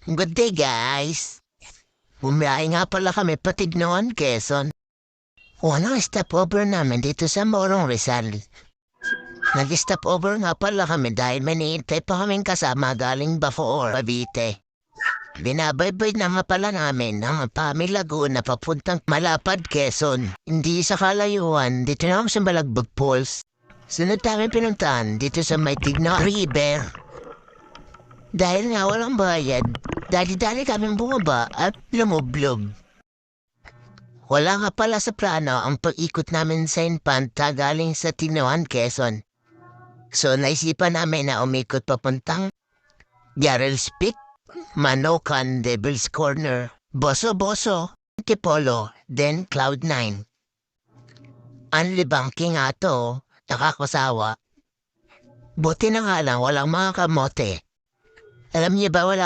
Good day, guys. Bumiyahe nga pala kami patid noon, Quezon. Unang stopover namin dito sa Morong Rizal. Nag-stopover nga pala kami dahil may niintay pa kaming kasama galing Bacoor, Cavite. Binabaybay na nga pala namin ang Pami Laguna papuntang Malapad, Quezon. Hindi sa kalayuan, dito na kami sa Malagbag Falls. Sunod namin pinuntahan dito sa may Tigna River. Dahil nga walang bayad, dali-dali kami bumaba at lumublob. Wala nga pala sa plano ang pag-ikot namin sa Infanta galing sa Tinoan, Quezon. So naisipan namin na umikot papuntang Yarrell's Peak, Manokan, Devil's Corner, Boso-Boso, Antipolo, then Cloud9. Ang libangking nga to, nakakasawa. Buti na nga lang walang mga kamote. Alam niyo ba wala